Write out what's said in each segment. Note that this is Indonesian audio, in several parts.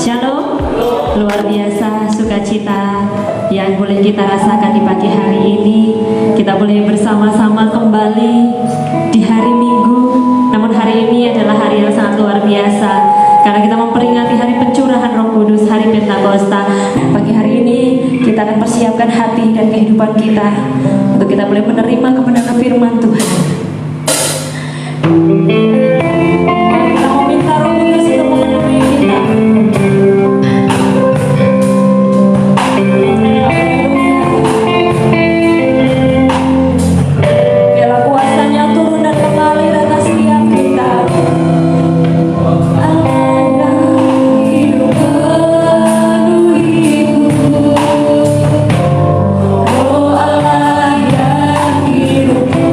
Shalom, luar biasa sukacita yang boleh kita rasakan di pagi hari ini. Kita boleh bersama-sama kembali di hari Minggu. Namun hari ini adalah hari yang sangat luar biasa karena kita memperingati hari pencurahan Roh Kudus, hari Pentakosta. Pagi hari ini kita akan persiapkan hati dan kehidupan kita untuk kita boleh menerima kebenaran firman Tuhan. Kita mau minta Roh Kudus untuk memenuhi kita. Oh Allah yang hidupku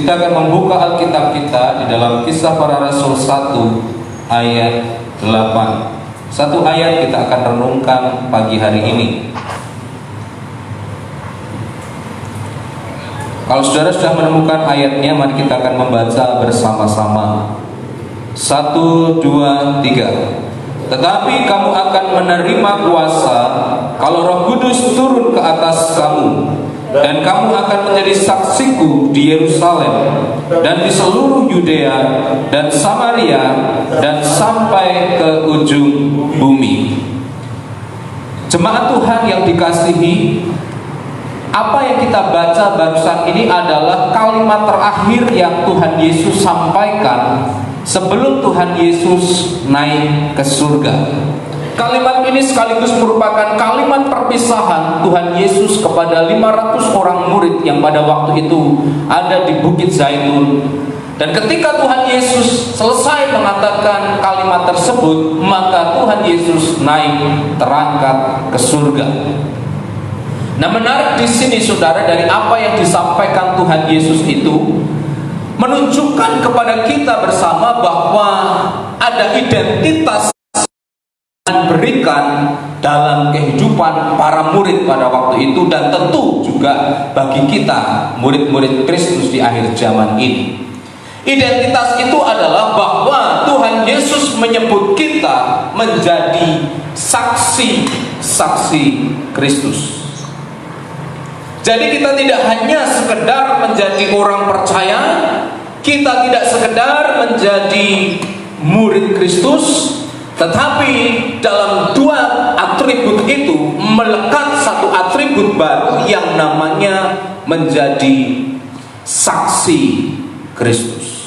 Kita akan membuka Alkitab kita di dalam Kisah Para Rasul 1 ayat 8. Satu ayat kita akan renungkan pagi hari ini. Kalau saudara sudah menemukan ayatnya, mari kita akan membaca bersama-sama. 1, 2, 3. Tetapi kamu akan menerima kuasa kalau Roh Kudus turun ke atas kamu, dan kamu akan menjadi saksiku di Yerusalem dan di seluruh Yudea dan Samaria dan sampai ke ujung bumi. Jemaat Tuhan yang dikasihi, apa yang kita baca barusan ini adalah kalimat terakhir yang Tuhan Yesus sampaikan sebelum Tuhan Yesus naik ke surga. Kalimat ini sekaligus merupakan kalimat perpisahan Tuhan Yesus kepada 500 orang murid yang pada waktu itu ada di Bukit Zaitun. Dan ketika Tuhan Yesus selesai mengatakan kalimat tersebut, maka Tuhan Yesus naik terangkat ke surga. Nah, menarik di sini saudara, dari apa yang disampaikan Tuhan Yesus itu menunjukkan kepada kita bersama bahwa ada identitas yang diberikan dalam kehidupan para murid pada waktu itu, dan tentu juga bagi kita murid-murid Kristus di akhir zaman ini. Identitas itu adalah bahwa Tuhan Yesus menyebut kita menjadi saksi-saksi Kristus. Jadi kita tidak hanya sekedar menjadi orang percaya, kita tidak sekedar menjadi murid Kristus, tetapi dalam dua atribut itu melekat satu atribut baru yang namanya menjadi saksi Kristus.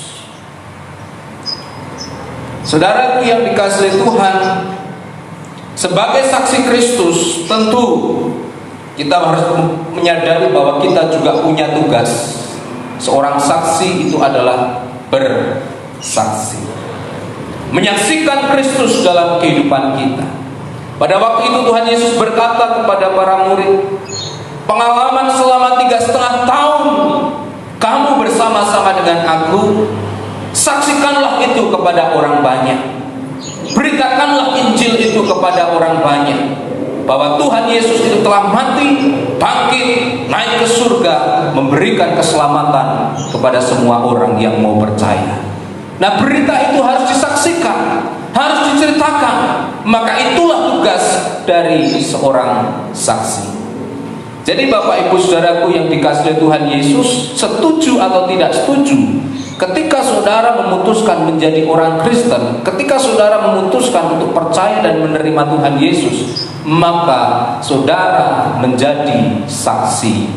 Saudaraku yang dikasihi Tuhan, sebagai saksi Kristus tentu kita harus menyadari bahwa kita juga punya tugas. Seorang saksi itu adalah bersaksi, menyaksikan Kristus dalam kehidupan kita. Pada waktu itu Tuhan Yesus berkata kepada para murid, pengalaman selama 3,5 tahun kamu bersama-sama dengan aku, saksikanlah itu kepada orang banyak, beritakanlah Injil itu kepada orang banyak, bahwa Tuhan Yesus itu telah mati, bangkit, naik ke surga, memberikan keselamatan kepada semua orang yang mau percaya. Nah, berita itu harus disaksikan, harus diceritakan. Maka itulah tugas dari seorang saksi. Jadi Bapak Ibu Saudaraku yang dikasihi Tuhan Yesus, setuju atau tidak setuju, ketika saudara memutuskan menjadi orang Kristen, ketika saudara memutuskan untuk percaya dan menerima Tuhan Yesus, maka saudara menjadi saksi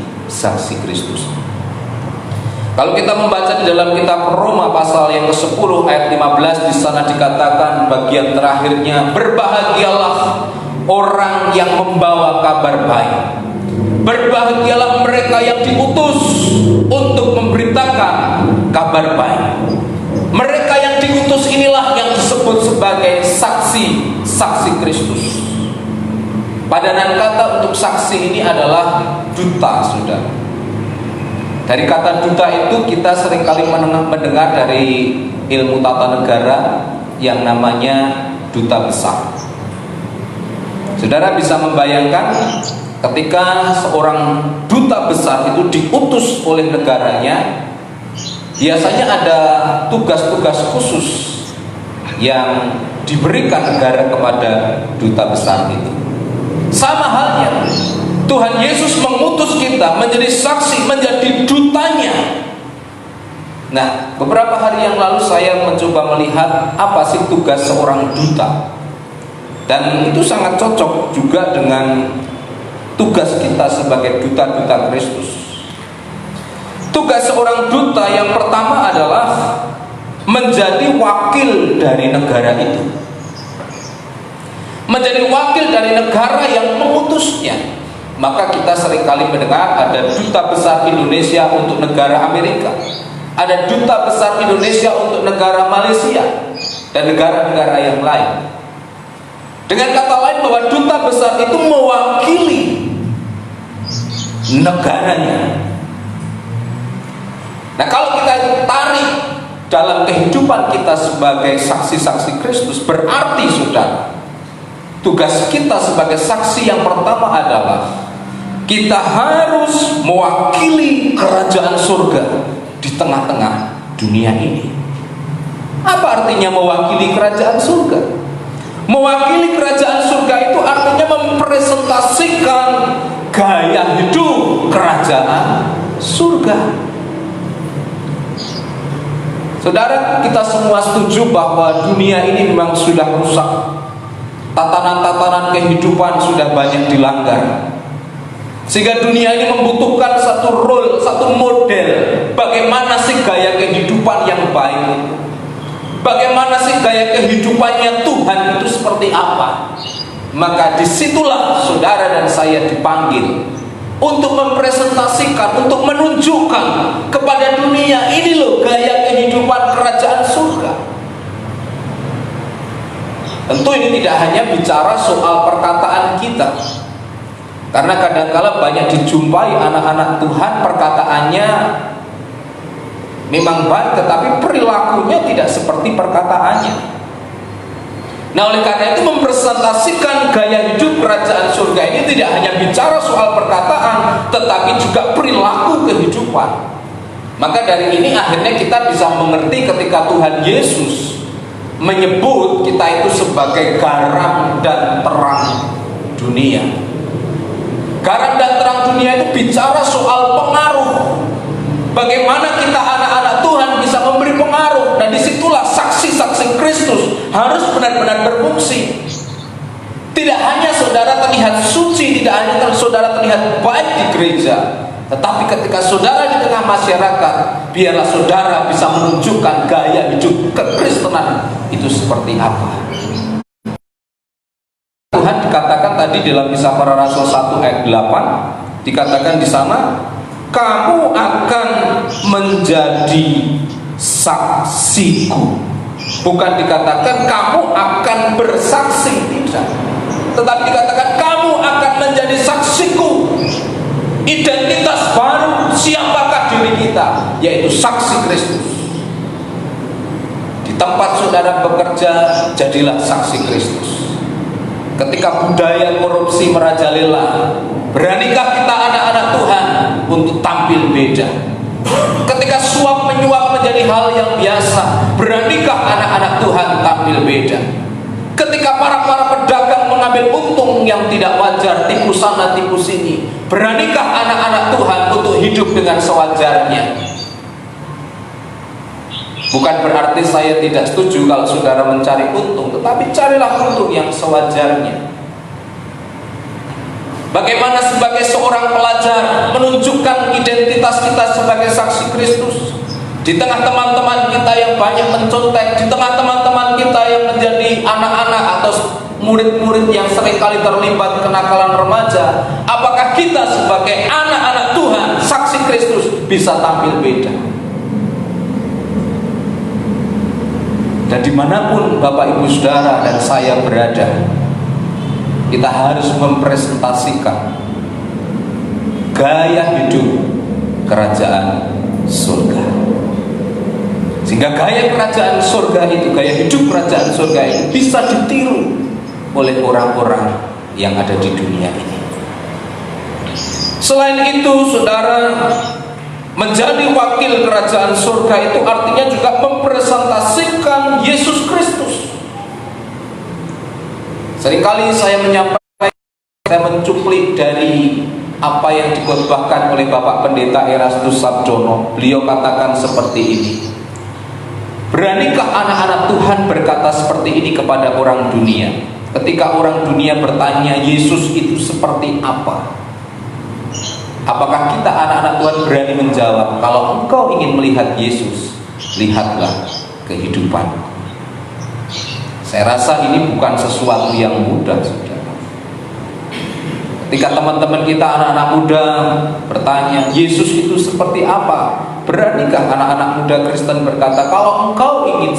Kristus. Kalau kita membaca di dalam kitab Roma pasal yang ke-10 ayat 15, di sana dikatakan bagian terakhirnya, berbahagialah orang yang membawa kabar baik. Berbahagialah mereka yang diutus untuk memberitakan kabar baik. Mereka yang diutus inilah yang disebut sebagai saksi Kristus. Padanan kata untuk saksi ini adalah duta, saudara. Dari kata duta itu kita seringkali mendengar dari ilmu tata negara yang namanya duta besar. Saudara bisa membayangkan ketika seorang duta besar itu diutus oleh negaranya, biasanya ada tugas-tugas khusus yang diberikan negara kepada duta besar itu. Sama halnya Tuhan Yesus mengutus kita menjadi saksi, menjadi dutanya. Nah, beberapa hari yang lalu saya mencoba melihat apa sih tugas seorang duta, dan itu sangat cocok juga dengan tugas kita sebagai duta-duta Kristus. Tugas seorang duta yang pertama adalah menjadi wakil dari negara itu, menjadi wakil dari negara yang mengutusnya. Maka kita seringkali mendengar ada duta besar Indonesia untuk negara Amerika, ada duta besar Indonesia untuk negara Malaysia, dan negara-negara yang lain. Dengan kata lain, bahwa duta besar itu mewakili negaranya. Nah, kalau kita tarik dalam kehidupan kita sebagai saksi-saksi Kristus, berarti saudara, tugas kita sebagai saksi yang pertama adalah kita harus mewakili kerajaan surga di tengah-tengah dunia ini. Apa artinya mewakili kerajaan surga? Mewakili kerajaan surga itu artinya mempresentasikan gaya hidup kerajaan surga. Saudara, kita semua setuju bahwa dunia ini memang sudah rusak. Tatanan-tatanan kehidupan sudah banyak dilanggar. Sehingga dunia ini membutuhkan satu role, satu model. Bagaimana sih gaya kehidupan yang baik? Bagaimana sih gaya kehidupannya Tuhan itu seperti apa? Maka disitulah saudara dan saya dipanggil untuk mempresentasikan, untuk menunjukkan kepada dunia, ini loh gaya kehidupan kerajaan surga. Tentu ini tidak hanya bicara soal perkataan kita, karena kadang-kala banyak dijumpai anak-anak Tuhan perkataannya memang baik, tetapi perilakunya tidak seperti perkataannya. Nah, oleh karena itu mempresentasikan gaya hidup kerajaan surga ini tidak hanya bicara soal perkataan, tetapi juga perilaku kehidupan. Maka dari ini akhirnya kita bisa mengerti ketika Tuhan Yesus menyebut kita itu sebagai garam dan terang dunia. Garam dan terang dunia itu bicara soal pengaruh. Bagaimana kita anak-anak Tuhan bisa memberi pengaruh, dan disitulah saksi-saksi Kristus harus benar-benar berfungsi. Tidak hanya saudara terlihat suci, tidak hanya saudara terlihat baik di gereja, tetapi ketika saudara di tengah masyarakat, biarlah saudara bisa menunjukkan gaya hidup kekristenan itu seperti apa. Tuhan dikatakan tadi dalam Kisah Para Rasul 1 ayat 8, dikatakan di sana, kamu akan menjadi saksiku. Bukan dikatakan kamu akan bersaksi, tidak, tetapi dikatakan kamu akan menjadi saksiku. Identitas baru, siapakah diri kita? Yaitu saksi Kristus. Di tempat saudara bekerja, jadilah saksi Kristus. Ketika budaya korupsi merajalela, beranikah kita anak-anak Tuhan untuk tampil beda? Ketika suap menyuap menjadi hal yang biasa, beranikah anak-anak Tuhan tampil beda? Ketika para pedagang mengambil untung yang tidak wajar, tipu sana tipu sini, beranikah anak-anak Tuhan untuk hidup dengan sewajarnya? Bukan berarti saya tidak setuju kalau saudara mencari untung, tetapi carilah untung yang sewajarnya. Bagaimana sebagai seorang pelajar menunjukkan identitas kita sebagai saksi Kristus di tengah teman-teman kita yang banyak mencontek, di tengah teman-teman kita yang menjadi anak-anak atau murid-murid yang seringkali terlibat kenakalan remaja? Apakah kita sebagai anak-anak Tuhan, saksi Kristus, bisa tampil beda? Dan dimanapun Bapak Ibu Saudara dan saya berada, kita harus mempresentasikan gaya hidup kerajaan surga. Sehingga gaya kerajaan surga itu, gaya hidup kerajaan surga itu bisa ditiru oleh orang-orang yang ada di dunia ini. Selain itu, saudara, menjadi wakil kerajaan surga itu artinya juga mempresentasikan Yesus Kristus. Seringkali saya menyampaikan, saya mencuplik dari apa yang dikhotbahkan oleh Bapak Pendeta Erastus Sabdono. Beliau katakan seperti ini, beranikah anak-anak Tuhan berkata seperti ini kepada orang dunia? Ketika orang dunia bertanya Yesus itu seperti apa, apakah kita anak-anak Tuhan berani menjawab, kalau engkau ingin melihat Yesus, lihatlah kehidupan? Saya rasa ini bukan sesuatu yang mudah, saudara. Ketika teman-teman kita anak-anak muda bertanya, Yesus itu seperti apa? Beranikah anak-anak muda Kristen berkata, kalau engkau ingin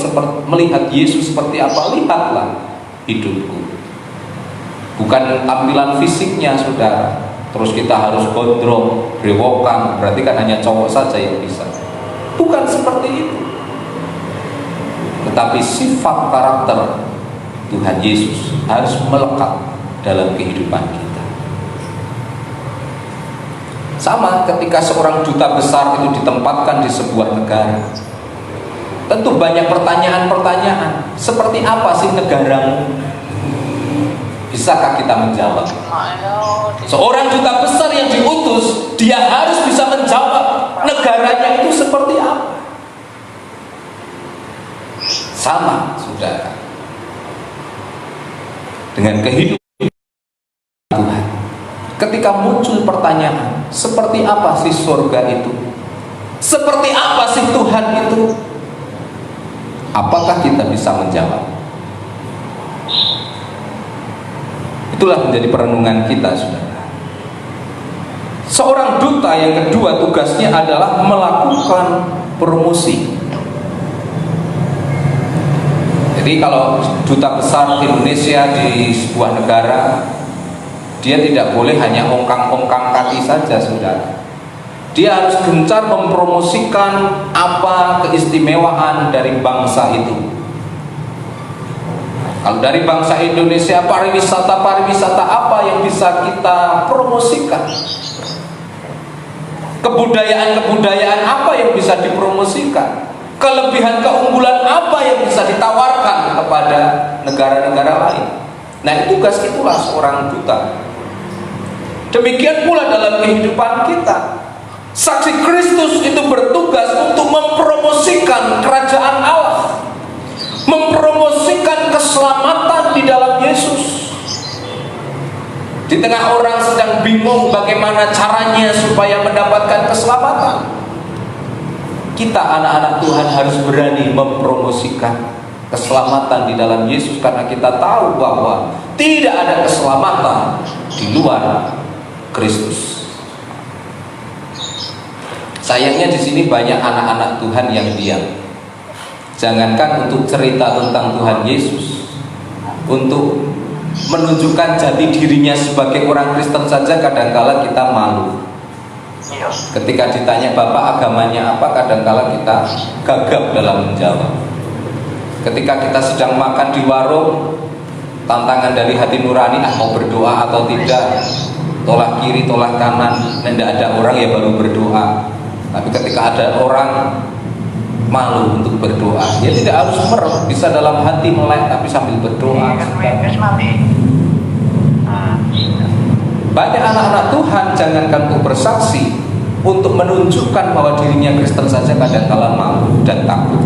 melihat Yesus seperti apa, lihatlah hidupku. Bukan tampilan fisiknya, saudara. Terus kita harus gondrong, brewokan, berarti kan hanya cowok saja yang bisa. Bukan seperti itu. Tetapi sifat karakter Tuhan Yesus harus melekat dalam kehidupan kita. Sama ketika seorang duta besar itu ditempatkan di sebuah negara, tentu banyak pertanyaan-pertanyaan. Seperti apa sih negaramu? Bisakah kita menjawab? Seorang duta besar yang diutus, dia harus bisa menjawab negaranya itu seperti apa. Sama, saudara, dengan kehidupan Tuhan. Ketika muncul pertanyaan, seperti apa sih surga itu? Seperti apa sih Tuhan itu? Apakah kita bisa menjawab? Itulah menjadi perenungan kita, saudara. Seorang duta yang kedua tugasnya adalah melakukan promosi. Jadi kalau duta besar Indonesia di sebuah negara, dia tidak boleh hanya ongkang-ongkang kaki saja, saudara. Dia harus gencar mempromosikan apa keistimewaan dari bangsa itu. Kalau dari bangsa Indonesia, pariwisata apa yang bisa kita promosikan? Kebudayaan apa yang bisa dipromosikan? Kelebihan keunggulan apa yang bisa ditawarkan kepada negara-negara lain? Nah, tugas itulah seorang duta. Demikian pula dalam kehidupan kita. Saksi Kristus itu bertugas untuk mempromosikan kerajaan Allah, mempromosikan keselamatan di dalam Yesus. Di tengah orang sedang bingung bagaimana caranya supaya mendapatkan keselamatan, kita anak-anak Tuhan harus berani mempromosikan keselamatan di dalam Yesus, karena kita tahu bahwa tidak ada keselamatan di luar Kristus. Sayangnya di sini banyak anak-anak Tuhan yang diam. Jangankan untuk cerita tentang Tuhan Yesus, untuk menunjukkan jati dirinya sebagai orang Kristen saja kadangkala kita malu. Ketika ditanya Bapak agamanya apa, kadangkala kita gagap dalam menjawab. Ketika kita sedang makan di warung, tantangan dari hati nurani, mau berdoa atau tidak, tolak kiri, tolak kanan. Tidak ada orang ya baru berdoa. Tapi ketika ada orang, malu untuk berdoa. Ya tidak harus merem, bisa dalam hati melek tapi sambil berdoa. Banyak anak-anak Tuhan jangankan untuk bersaksi, untuk menunjukkan bahwa dirinya Kristen saja kadang-kala malu dan takut.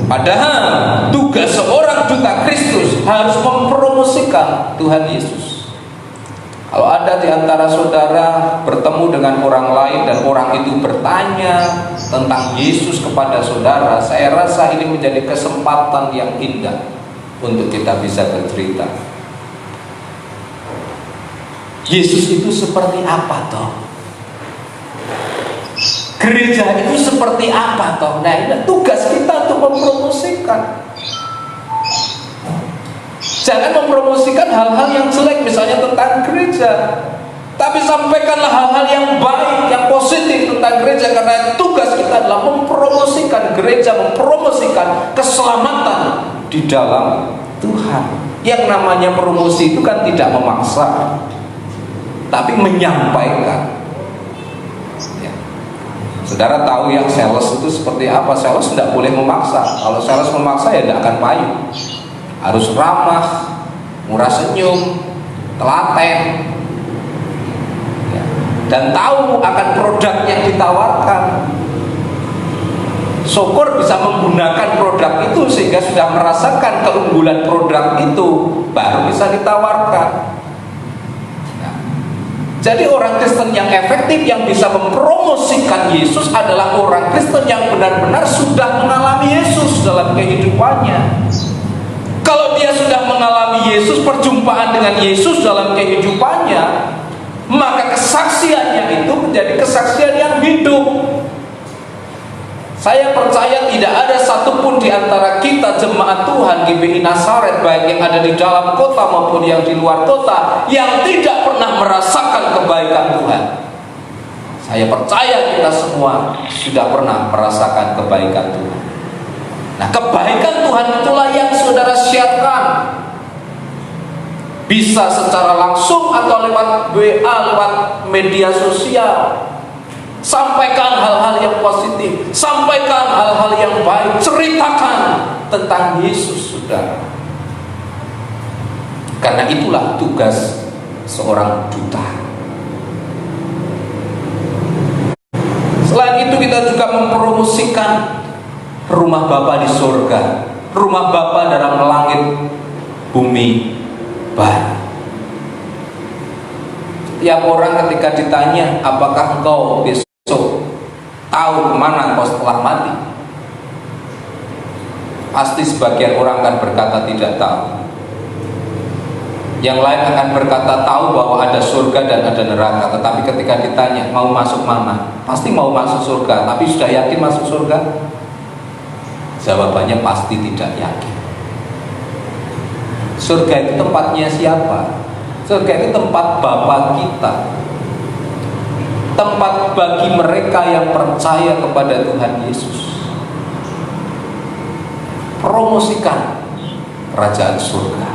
Padahal tugas seorang duta Kristus harus mempromosikan Tuhan Yesus. Kalau ada di antara saudara bertemu dengan orang lain dan orang itu bertanya tentang Yesus kepada saudara, saya rasa ini menjadi kesempatan yang indah untuk kita bisa bercerita. Yesus itu seperti apa toh? Gereja itu seperti apa toh? Nah, ini tugas kita untuk mempromosikan. Jangan mempromosikan hal-hal yang jelek, misalnya tentang gereja, tapi sampaikanlah hal-hal yang baik, yang positif tentang gereja, karena tugas kita adalah mempromosikan gereja, mempromosikan keselamatan di dalam Tuhan. Yang namanya promosi itu kan tidak memaksa, tapi menyampaikan. Ya. Saudara tahu yang sales itu seperti apa? Sales tidak boleh memaksa. Kalau sales memaksa ya tidak akan payu. Harus ramah, murah senyum, telaten, ya, dan tahu akan produk yang ditawarkan. Syukur bisa menggunakan produk itu sehingga sudah merasakan keunggulan produk itu, baru bisa ditawarkan. Nah, jadi orang Kristen yang efektif, yang bisa mempromosikan Yesus adalah orang Kristen yang benar-benar sudah mengalami Yesus dalam kehidupannya. Kalau dia sudah mengalami Yesus, perjumpaan dengan Yesus dalam kehidupannya, maka kesaksiannya itu menjadi kesaksian yang hidup. Saya percaya tidak ada satupun di antara kita jemaat Tuhan GBI Nazaret, baik yang ada di dalam kota maupun yang di luar kota, yang tidak pernah merasakan kebaikan Tuhan. Saya percaya kita semua sudah pernah merasakan kebaikan Tuhan. Nah, kebaikan Tuhan itulah yang saudara siarkan. Bisa secara langsung atau lewat WA, lewat media sosial. Sampaikan hal-hal yang positif, sampaikan hal-hal yang baik, ceritakan tentang Yesus, saudara. Karena itulah tugas seorang duta. Selain itu kita juga mempromosikan rumah Bapa di surga, rumah Bapa dalam langit bumi baru. Tiap orang ketika ditanya, apakah engkau besok tahu kemana engkau setelah mati, pasti sebagian orang akan berkata tidak tahu. Yang lain akan berkata tahu bahwa ada surga dan ada neraka. Tetapi ketika ditanya mau masuk mana, pasti mau masuk surga. Tapi sudah yakin masuk surga? Jawabannya pasti tidak yakin. Surga itu tempatnya siapa? Surga itu tempat Bapa kita, tempat bagi mereka yang percaya kepada Tuhan Yesus. Promosikan kerajaan surga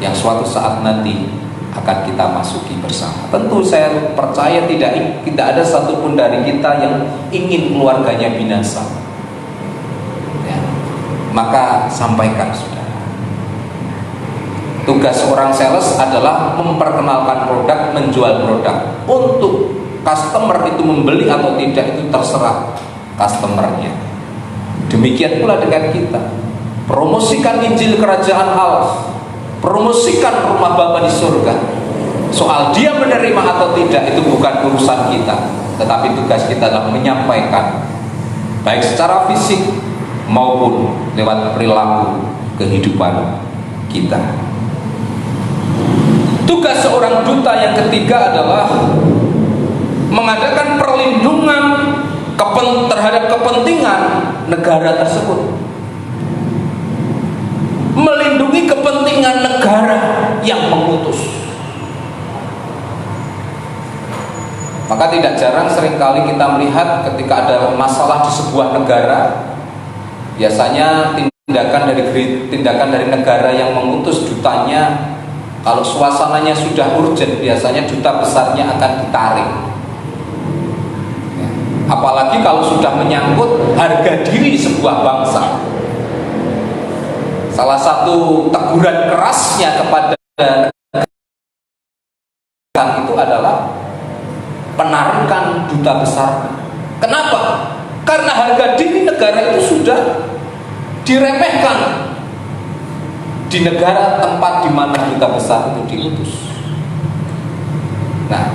yang suatu saat nanti akan kita masuki bersama. Tentu saya percaya tidak ada satupun dari kita yang ingin keluarganya binasa. Ya. Maka sampaikan, saudara. Tugas seorang sales adalah memperkenalkan produk, menjual produk. Untuk customer itu membeli atau tidak itu terserah customernya. Demikian pula dengan kita. Promosikan Injil Kerajaan Allah. Promosikan rumah Bapa di surga. Soal dia menerima atau tidak itu bukan urusan kita, tetapi tugas kita adalah menyampaikan, baik secara fisik maupun lewat perilaku kehidupan kita. Tugas seorang duta yang ketiga adalah mengadakan perlindungan terhadap kepentingan negara tersebut. Melindungi kepentingan negara yang mengutus. Maka tidak jarang seringkali kita melihat ketika ada masalah di sebuah negara, biasanya tindakan dari negara yang mengutus dutanya, kalau suasananya sudah urgent, biasanya duta besarnya akan ditarik. Apalagi kalau sudah menyangkut harga diri sebuah bangsa. Salah satu teguran kerasnya kepada itu adalah penarikan duta besar. Kenapa? Karena harga diri negara itu sudah diremehkan di negara tempat di mana duta besar itu diutus. Nah,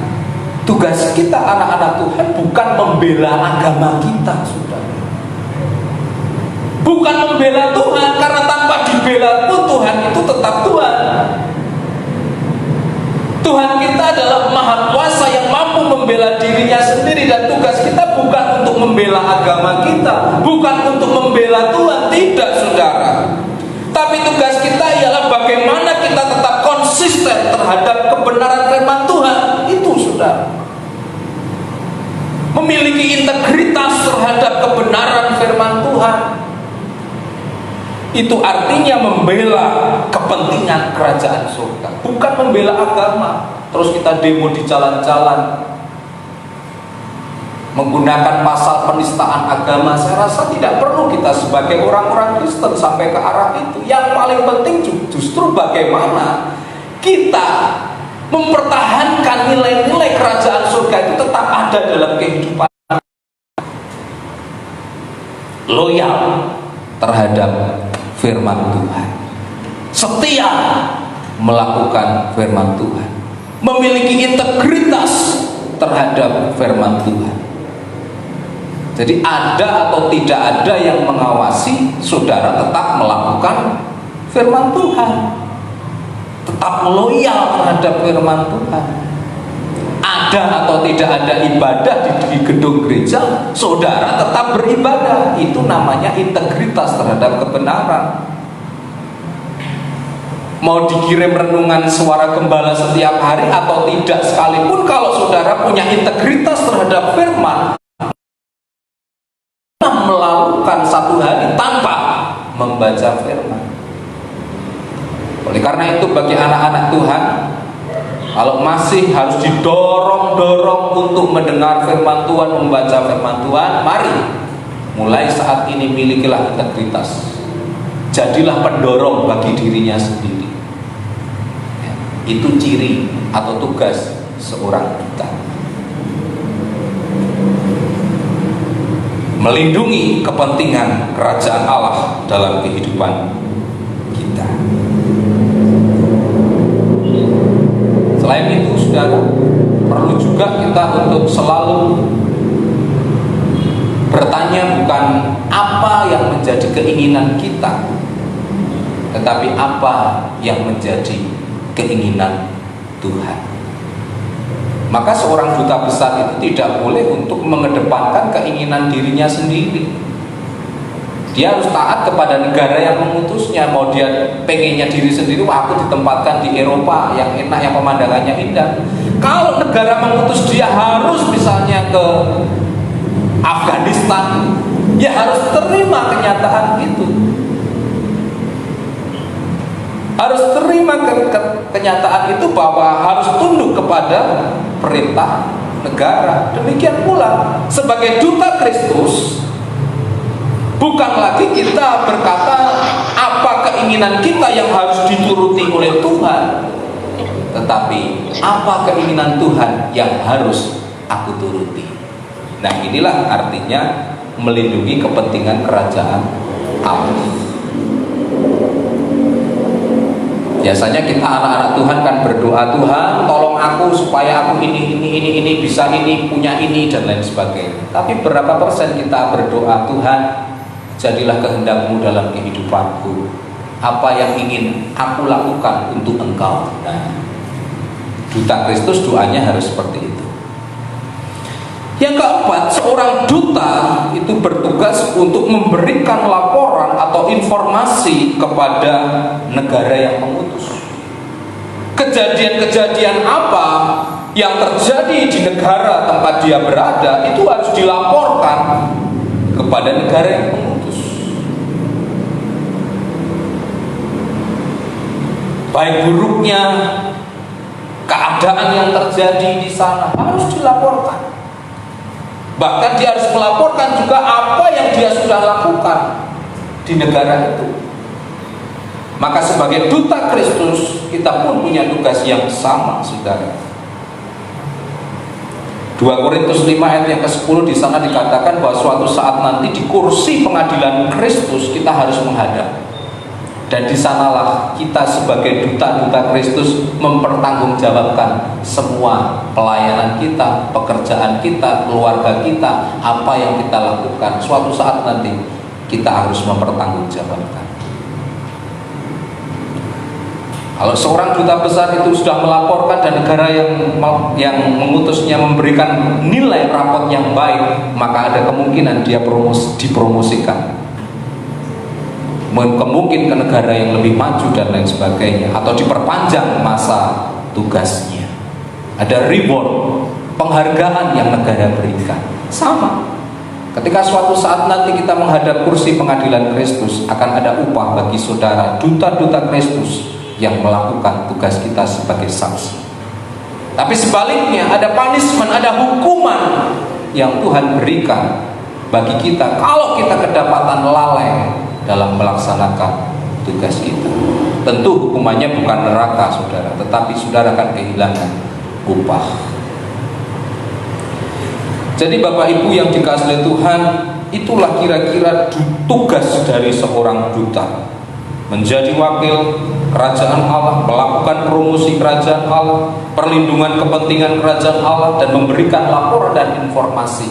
tugas kita anak-anak Tuhan bukan membela agama kita, saudara. Bukan membela Tuhan, karena tanpa dibela pun Tuhan itu tetap Tuhan. Tuhan kita adalah Maha Kuasa yang mampu membela dirinya sendiri, dan tugas kita bukan untuk membela agama kita, bukan untuk membela Tuhan, tidak, saudara. Tapi tugas kita ialah bagaimana kita tetap konsisten terhadap kebenaran firman Tuhan. Itu, saudara. Memiliki integritas terhadap kebenaran firman Tuhan. Itu artinya membela kepentingan kerajaan surga, bukan membela agama. Terus kita demo di jalan-jalan menggunakan pasal penistaan agama. Saya rasa tidak perlu kita sebagai orang-orang Kristen sampai ke arah itu. Yang paling penting justru bagaimana kita mempertahankan nilai-nilai kerajaan surga itu tetap ada dalam kehidupan, loyal terhadap firman Tuhan, setia melakukan firman Tuhan, memiliki integritas terhadap firman Tuhan. Jadi ada atau tidak ada yang mengawasi, saudara tetap melakukan firman Tuhan, tetap loyal terhadap firman Tuhan. Ada atau tidak ada ibadah di gedung gereja, saudara tetap beribadah. Itu namanya integritas terhadap kebenaran. mau dikirim renungan suara gembala setiap hari atau tidak sekalipun, kalau saudara punya integritas terhadap firman, melakukan satu hari tanpa membaca firman. Oleh karena itu, bagi anak-anak Tuhan, kalau masih harus didorong-dorong untuk mendengar firman Tuhan, membaca firman Tuhan, mari mulai saat ini milikilah integritas. Jadilah pendorong bagi dirinya sendiri. Itu ciri atau tugas seorang duta. Melindungi kepentingan kerajaan Allah dalam kehidupan kita. Selain itu, saudara, perlu juga kita untuk selalu bertanya bukan apa yang menjadi keinginan kita, tetapi apa yang menjadi keinginan Tuhan. Maka seorang duta besar itu tidak boleh untuk mengedepankan keinginan dirinya sendiri. Dia harus taat kepada negara yang mengutusnya. Mau dia pengennya diri sendiri, wah aku ditempatkan di Eropa yang enak, yang pemandangannya indah. Kalau negara mengutus dia harus misalnya ke Afghanistan, ya harus terima kenyataan itu. Harus terima kenyataan itu bahwa harus tunduk kepada perintah negara. Demikian pula sebagai duta Kristus, bukan lagi kita berkata apa keinginan kita yang harus dituruti oleh Tuhan, tetapi apa keinginan Tuhan yang harus aku turuti. Nah, inilah artinya melindungi kepentingan kerajaan Allah. Biasanya kita anak-anak Tuhan kan berdoa, Tuhan tolong aku supaya aku ini bisa ini, punya ini dan lain sebagainya. Tapi berapa persen kita berdoa, Tuhan jadilah kehendak-Mu dalam kehidupanku, apa yang ingin aku lakukan untuk Engkau. Nah, duta Kristus doanya harus seperti itu. Yang keempat, seorang duta itu bertugas untuk memberikan laporan atau informasi kepada negara yang mengutus. Kejadian-kejadian apa yang terjadi di negara tempat dia berada itu harus dilaporkan kepada negara yang mengutus. Baik buruknya keadaan yang terjadi di sana harus dilaporkan. Bahkan dia harus melaporkan juga apa yang dia sudah lakukan di negara itu. Maka sebagai duta Kristus, kita pun punya tugas yang sama, saudara. 2 Korintus 5 ayat yang ke-10 di sana dikatakan bahwa suatu saat nanti di kursi pengadilan Kristus kita harus menghadap. Dan di sanalah kita sebagai duta-duta Kristus mempertanggungjawabkan semua pelayanan kita, pekerjaan kita, keluarga kita, apa yang kita lakukan. Suatu saat nanti kita harus mempertanggungjawabkan. Kalau seorang duta besar itu sudah melaporkan dan negara yang mengutusnya memberikan nilai rapot yang baik, maka ada kemungkinan dia dipromosikan. Mungkin ke negara yang lebih maju dan lain sebagainya, atau diperpanjang masa tugasnya. Ada reward, penghargaan yang negara berikan. Sama, ketika suatu saat nanti kita menghadap kursi pengadilan Kristus, akan ada upah bagi saudara duta-duta Kristus yang melakukan tugas kita sebagai saksi. Tapi sebaliknya ada punishment, ada hukuman yang Tuhan berikan bagi kita kalau kita kedapatan lalai dalam melaksanakan tugas kita. Tentu hukumannya bukan neraka, saudara, tetapi saudara akan kehilangan upah. Jadi Bapak Ibu yang dikasihi Tuhan, itulah kira-kira tugas dari seorang duta. Menjadi wakil kerajaan Allah, melakukan promosi kerajaan Allah, perlindungan kepentingan kerajaan Allah, dan memberikan laporan dan informasi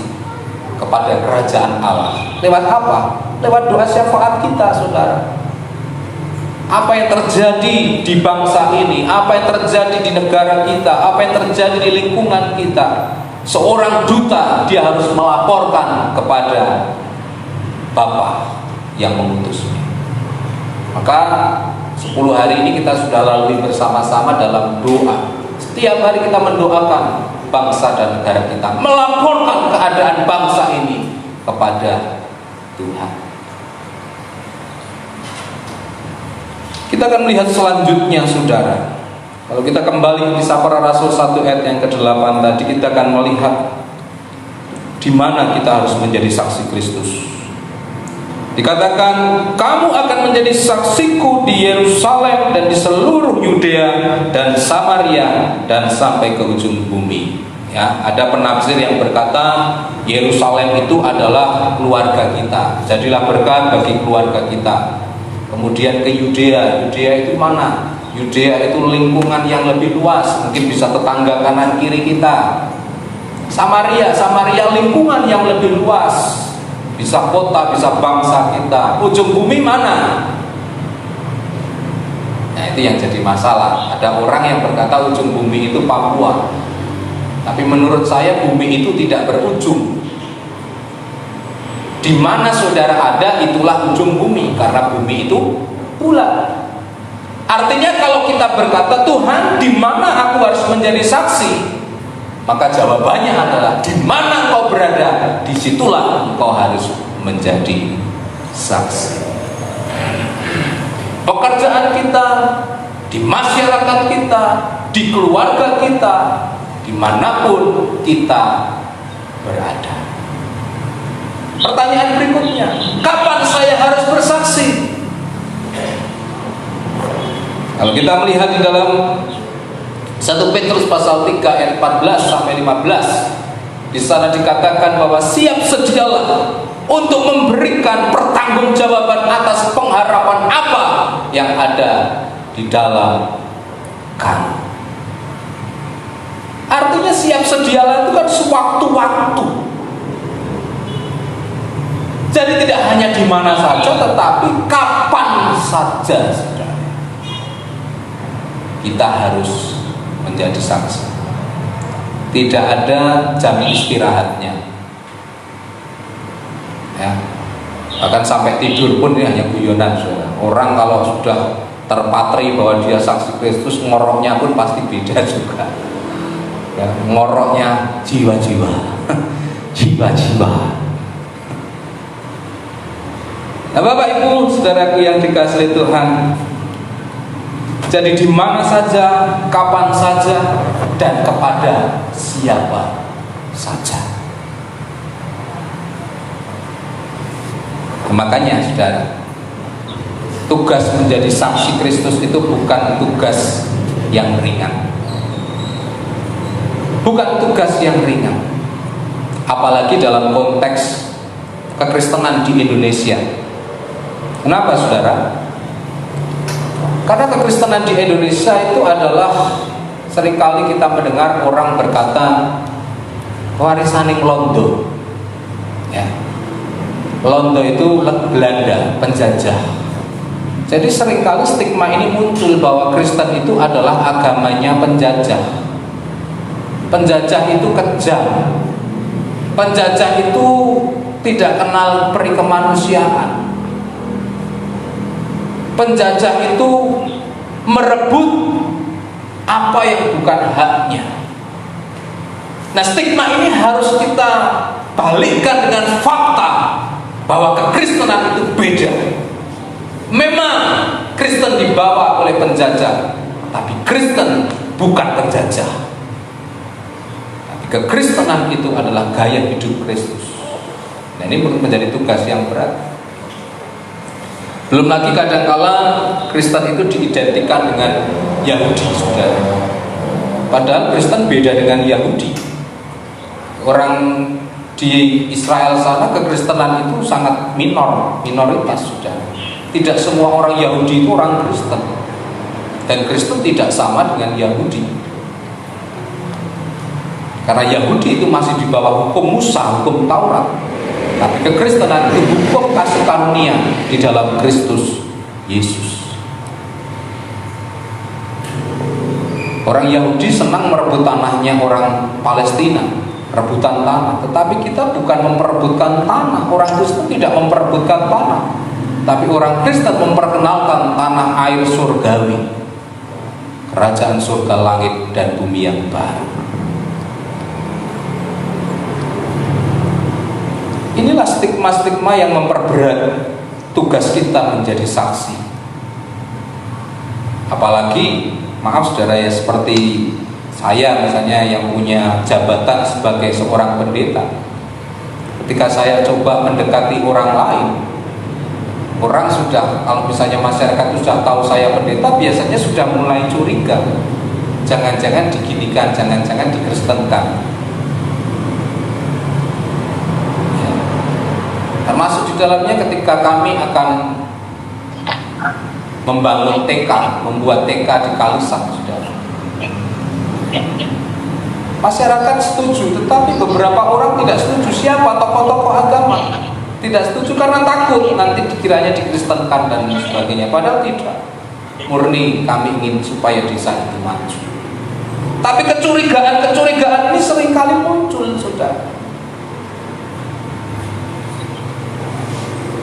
kepada kerajaan Allah. Lewat apa? Lewat doa syafaat kita, saudara. Apa yang terjadi di bangsa ini, apa yang terjadi di negara kita, apa yang terjadi di lingkungan kita, seorang duta dia harus melaporkan kepada Bapa yang mengutusnya. Maka 10 hari ini kita sudah lalui bersama-sama dalam doa. Setiap hari kita mendoakan bangsa dan negara kita, melaporkan keadaan bangsa ini kepada Tuhan. Kita akan melihat selanjutnya, saudara. Kalau kita kembali ke Kisah Para Rasul 1 ayat yang ke-8 tadi, kita akan melihat di mana kita harus menjadi saksi Kristus. Dikatakan, kamu akan menjadi saksiku di Yerusalem dan di seluruh Yudea dan Samaria dan sampai ke ujung bumi. Ya, ada penafsir yang berkata Yerusalem itu adalah keluarga kita. Jadilah berkat bagi keluarga kita. Kemudian ke Yudea. Yudea itu mana? Yudea itu lingkungan yang lebih luas, mungkin bisa tetangga kanan kiri kita. Samaria lingkungan yang lebih luas, bisa kota, bisa bangsa kita. Ujung bumi mana? Nah, itu yang jadi masalah. Ada orang yang berkata ujung bumi itu Papua. Tapi menurut saya bumi itu tidak berujung. Di mana saudara ada, itulah ujung bumi, karena bumi itu bulat. Artinya kalau kita berkata, Tuhan, di mana aku harus menjadi saksi? Maka jawabannya adalah, di mana engkau berada, disitulah engkau harus menjadi saksi. Pekerjaan kita, di masyarakat kita, di keluarga kita, dimanapun kita berada. Pertanyaan berikutnya, kapan saya harus bersaksi? Kalau kita melihat di dalam 1 Petrus pasal 3 ayat 14 sampai 15, di sana dikatakan bahwa siap sedialah untuk memberikan pertanggungjawaban atas pengharapan apa yang ada di dalam kamu. Artinya siap sedialah itu kan sewaktu-waktu. Jadi tidak hanya di mana saja, tetapi kapan saja, saudara, kita harus menjadi saksi. Tidak ada jam istirahatnya, ya. Bahkan sampai tidur pun ini hanya guyonan, saudara. Orang kalau sudah terpatri bahwa dia saksi Kristus, ngoroknya pun pasti beda juga, ya, ngoroknya jiwa-jiwa jiwa-jiwa. Nah, Bapak Ibu, saudaraku yang dikasihi Tuhan, jadi di mana saja, kapan saja, dan kepada siapa saja. Makanya, saudara, tugas menjadi saksi Kristus itu bukan tugas yang ringan. Bukan tugas yang ringan. Apalagi dalam konteks kekristenan di Indonesia. Kenapa, saudara? Karena kekristenan di Indonesia itu adalah, seringkali kita mendengar orang berkata warisaning Londo, ya. Londo itu Belanda, penjajah. Jadi seringkali stigma ini muncul bahwa Kristen itu adalah agamanya penjajah. Penjajah itu kejam. Penjajah itu tidak kenal peri kemanusiaan. Penjajah itu merebut apa yang bukan haknya. Nah, stigma ini harus kita balikkan dengan fakta bahwa kekristenan itu beda. Memang Kristen dibawa oleh penjajah, tapi Kristen bukan penjajah. Tapi kekristenan itu adalah gaya hidup Kristus. Nah, ini menjadi tugas yang berat. Belum lagi kadangkala Kristen itu diidentikan dengan Yahudi, saudara. Padahal Kristen beda dengan Yahudi. Orang di Israel sana kekristenan itu sangat minoritas, saudara. Tidak semua orang Yahudi itu orang Kristen. Dan Kristen tidak sama dengan Yahudi. Karena Yahudi itu masih di bawah hukum Musa, hukum Taurat. Tapi kekristenan itu hukum kasih karunia di dalam Kristus Yesus. Orang Yahudi senang merebut tanahnya orang Palestina, rebutan tanah. Tetapi kita bukan memperebutkan tanah. Orang Kristen tidak memperebutkan tanah, tapi orang Kristen memperkenalkan tanah air surgawi, kerajaan surga langit dan bumi yang baru. Inilah stigma-stigma yang memperberat tugas kita menjadi saksi. Apalagi, maaf saudara ya, seperti saya misalnya yang punya jabatan sebagai seorang pendeta. Ketika saya coba mendekati orang lain, orang sudah, kalau misalnya masyarakat sudah tahu saya pendeta, biasanya sudah mulai curiga. Jangan-jangan diginikan, jangan-jangan dikristenkan. Ya. Termasuk di dalamnya ketika kami akan membangun TK, membuat TK di Kalisan, saudara. Masyarakat setuju, tetapi beberapa orang tidak setuju. Siapa? Tokoh-tokoh agama tidak setuju karena takut nanti dikiranya dikristenkan dan sebagainya. Padahal tidak, murni kami ingin supaya desa itu maju. Tapi kecurigaan ini seringkali muncul, saudara.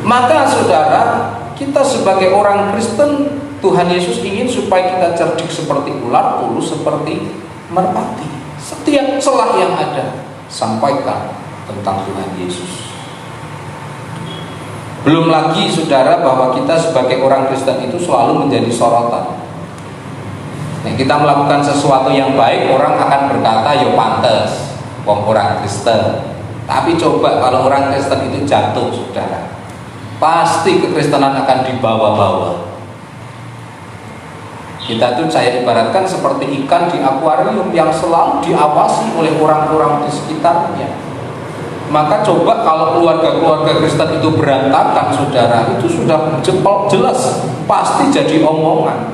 Maka saudara, kita sebagai orang Kristen, Tuhan Yesus ingin supaya kita cerdik seperti ular, tulus seperti merpati. Setiap celah yang ada, sampaikan tentang Tuhan Yesus. Belum lagi saudara, bahwa kita sebagai orang Kristen itu selalu menjadi sorotan. Nah, kita melakukan sesuatu yang baik, orang akan berkata, ya pantes, wong orang Kristen. Tapi coba kalau orang Kristen itu jatuh, saudara, pasti kekristenan akan dibawa-bawa. Kita tuh saya ibaratkan seperti ikan di akuarium yang selalu diawasi oleh orang-orang di sekitarnya. Maka coba kalau keluarga-keluarga Kristen itu berantakan, saudara, itu sudah jelas pasti jadi omongan.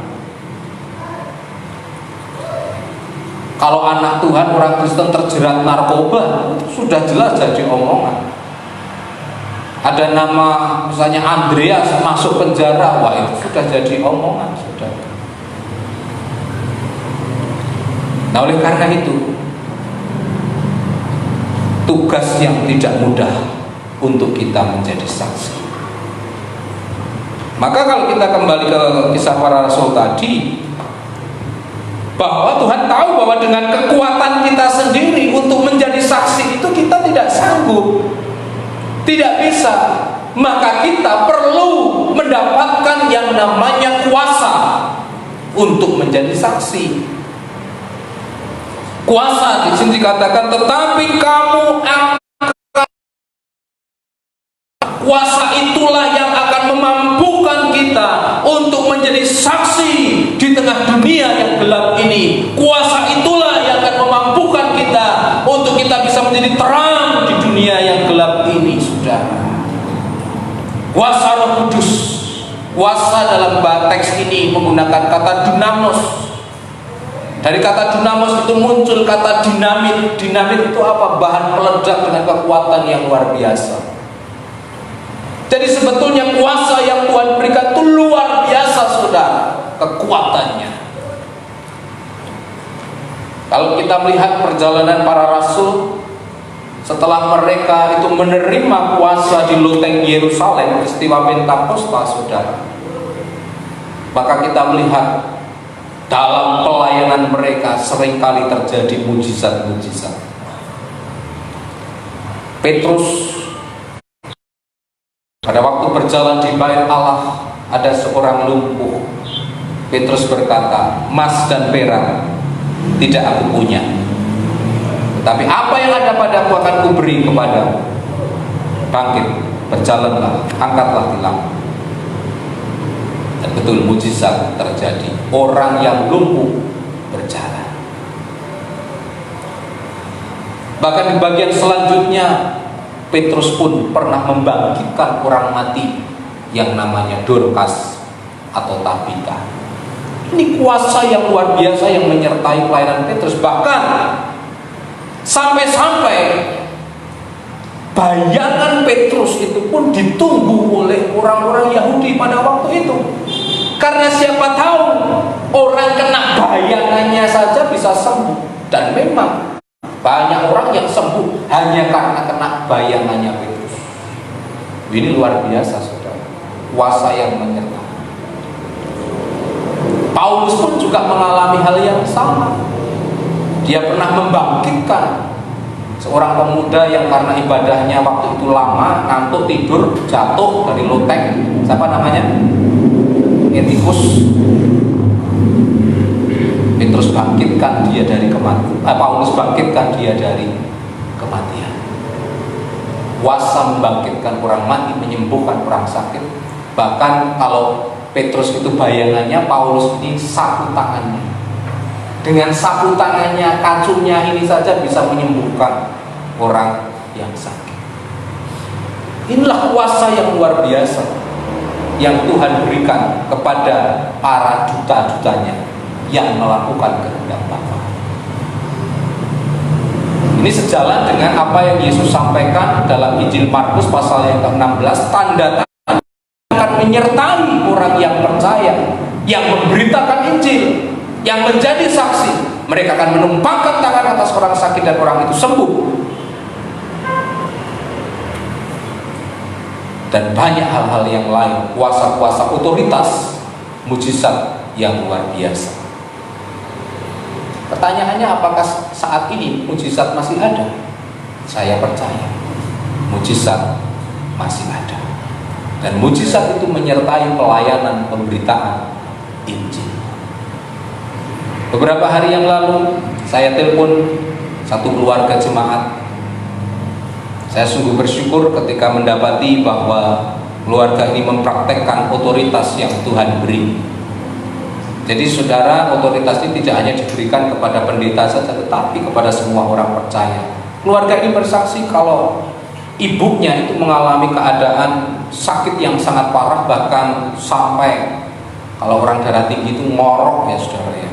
Kalau anak Tuhan orang Kristen terjerat narkoba, itu sudah jelas jadi omongan. Ada nama misalnya Andreas masuk penjara, wah itu sudah jadi omongan, saudara. Nah, oleh karena itu, tugas yang tidak mudah untuk kita menjadi saksi. Maka kalau kita kembali ke kisah para rasul tadi, bahwa Tuhan tahu bahwa dengan kekuatan kita sendiri untuk menjadi saksi itu kita tidak sanggup, tidak bisa. Maka kita perlu mendapatkan yang namanya kuasa untuk menjadi saksi. Kuasa di sini dikatakan, tetapi kamu akan, kuasa itulah yang akan memampukan kita untuk menjadi saksi di tengah dunia yang gelap ini. Kuasa itulah yang akan memampukan kita untuk kita bisa menjadi terang di dunia yang gelap ini, saudara. Kuasa Roh Kudus. Kuasa dalam teks ini menggunakan kata dunamos. Dari kata dunamos itu muncul kata dinamit. Dinamit itu apa? Bahan peledak dengan kekuatan yang luar biasa. Jadi sebetulnya kuasa yang Tuhan berikan itu luar biasa, saudara, kekuatannya. Kalau kita melihat perjalanan para rasul, setelah mereka itu menerima kuasa di loteng Yerusalem, peristiwa Pentakosta, saudara, maka kita melihat dalam pelayanan mereka seringkali terjadi mujizat-mujizat. Petrus pada waktu berjalan di bait Allah, ada seorang lumpuh. Petrus berkata, emas dan perak tidak aku punya, tapi apa yang ada padaku akan kuberi kepadamu. Bangkit, berjalanlah, angkatlah tilammu. Dan betul mujizat terjadi. Orang yang lumpuh berjalan. Bahkan di bagian selanjutnya, Petrus pun pernah membangkitkan orang mati yang namanya Dorcas atau Tabita. Ini kuasa yang luar biasa yang menyertai pelayanan Petrus. Bahkan sampai-sampai bayangan Petrus itu pun ditunggu oleh orang-orang Yahudi pada waktu itu. Karena siapa tahu orang kena bayangannya saja bisa sembuh. Dan memang banyak orang yang sembuh hanya karena kena bayangannya Petrus. Ini luar biasa, saudara. kuasa yang menyertai. Paulus pun juga mengalami hal yang sama. Dia pernah membangkitkan seorang pemuda yang karena ibadahnya waktu itu lama, ngantuk, tidur, jatuh dari loteng. Siapa namanya? Etikus. Petrus bangkitkan dia dari kematian. Paulus bangkitkan dia dari kematian. Kuasa membangkitkan orang mati, menyembuhkan orang sakit. Bahkan kalau Petrus itu bayangannya, Paulus ini sapu tangannya. Dengan sapu tangannya, kacungnya ini saja bisa menyembuhkan orang yang sakit. Inilah kuasa yang luar biasa yang Tuhan berikan kepada para duta-dutanya yang melakukan kehendak Bapa. Ini sejalan dengan apa yang Yesus sampaikan dalam Injil Markus pasal yang ke-16, tanda akan menyertai orang yang percaya, yang memberitakan Injil, yang menjadi saksi. Mereka akan menumpangkan tangan atas orang sakit dan orang itu sembuh. Dan banyak hal-hal yang lain, kuasa-kuasa otoritas, mujizat yang luar biasa. Pertanyaannya, apakah saat ini mujizat masih ada? Saya percaya mujizat masih ada. Dan mujizat itu menyertai pelayanan pemberitaan Injil. Beberapa hari yang lalu saya telepon satu keluarga jemaat. Saya sungguh bersyukur ketika mendapati bahwa keluarga ini mempraktekkan otoritas yang Tuhan beri. Jadi saudara, otoritas ini tidak hanya diberikan kepada pendeta saja, tetapi kepada semua orang percaya. Keluarga ini bersaksi kalau ibunya itu mengalami keadaan sakit yang sangat parah, bahkan sampai kalau orang darah tinggi itu ngorok ya saudara ya.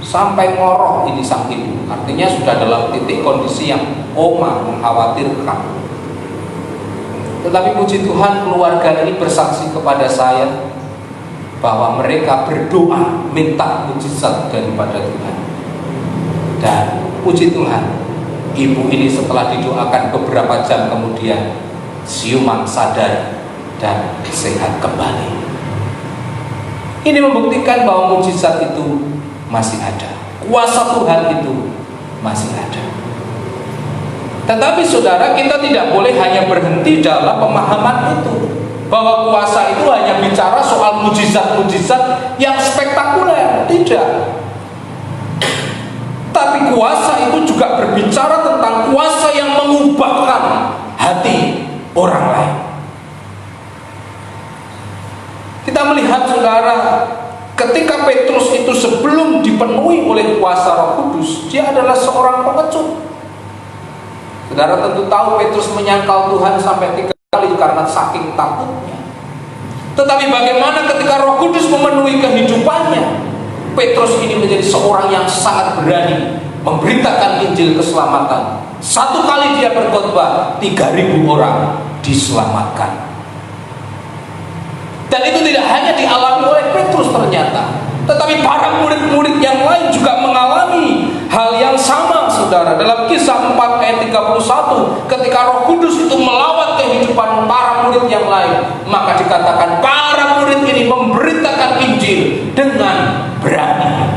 Sampai ngorok ini sang ibu, artinya sudah dalam titik kondisi yang koma, mengkhawatirkan. Tetapi puji Tuhan, keluarga ini bersaksi kepada saya bahwa mereka berdoa minta mujizat daripada Tuhan. Dan puji Tuhan, ibu ini setelah didoakan beberapa jam kemudian siuman sadar dan sehat kembali. Ini membuktikan bahwa mujizat itu masih ada, kuasa Tuhan itu masih ada. Tetapi saudara, kita tidak boleh hanya berhenti dalam pemahaman itu, bahwa kuasa itu hanya bicara soal mujizat-mujizat yang spektakuler. Tidak. Tapi kuasa itu juga berbicara tentang kuasa yang mengubahkan hati orang lain. Kita melihat saudara, ketika Petrus itu sebelum dipenuhi oleh kuasa Roh Kudus, dia adalah seorang pengecut. Saudara tentu tahu Petrus menyangkal Tuhan sampai 3 kali karena saking takutnya. Tetapi bagaimana ketika Roh Kudus memenuhi kehidupannya, Petrus ini menjadi seorang yang sangat berani memberitakan Injil keselamatan. 1 kali dia berkhotbah, 3.000 orang diselamatkan. Dan itu tidak hanya dialami oleh Petrus ternyata, tetapi para murid-murid yang lain juga mengalami hal yang sama saudara. Dalam Kisah 4 ayat 31, ketika Roh Kudus itu melawat kehidupan para murid yang lain, maka dikatakan para murid ini memberitakan Injil dengan berani.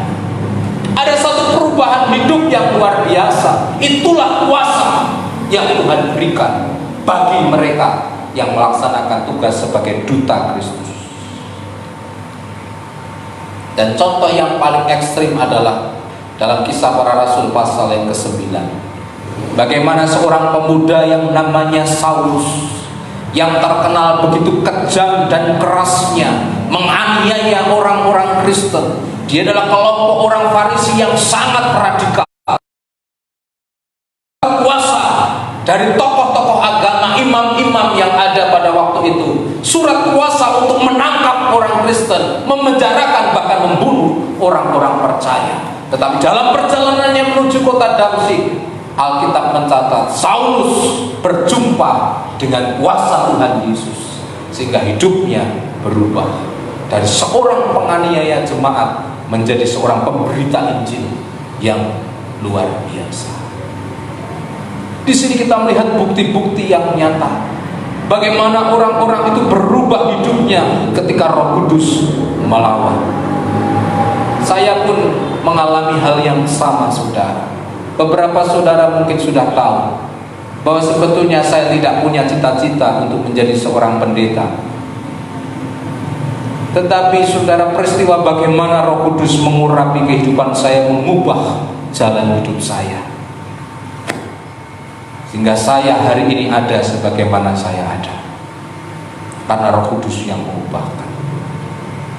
Ada satu perubahan hidup yang luar biasa. Itulah kuasa yang Tuhan berikan bagi mereka yang melaksanakan tugas sebagai duta Kristus. Dan contoh yang paling ekstrim adalah dalam Kisah Para Rasul pasal yang ke-9. Bagaimana seorang pemuda yang namanya Saulus, yang terkenal begitu kejam dan kerasnya menganiaya orang-orang Kristen. Dia adalah kelompok orang Farisi yang sangat radikal. Kuasa dari tokoh-tokoh agama, imam-imam yang ada pada waktu itu, surat kuasa untuk menangkap orang Kristen, memenjarakan bahkan membunuh orang-orang percaya. Tetapi dalam perjalanannya menuju kota Damsyik, Alkitab mencatat Saulus berjumpa dengan kuasa Tuhan Yesus, sehingga hidupnya berubah dari seorang penganiaya jemaat menjadi seorang pemberita Injil yang luar biasa. Di sini kita melihat bukti-bukti yang nyata bagaimana orang-orang itu berubah hidupnya hidupnya ketika Roh Kudus melawan. Saya pun mengalami hal yang sama, saudara. Beberapa saudara mungkin sudah tahu bahwa sebetulnya saya tidak punya cita-cita untuk menjadi seorang pendeta. Tetapi saudara, peristiwa bagaimana Roh Kudus mengurapi kehidupan saya, mengubah jalan hidup saya, sehingga saya hari ini ada sebagaimana saya ada, karena Roh Kudus yang mengubahkan.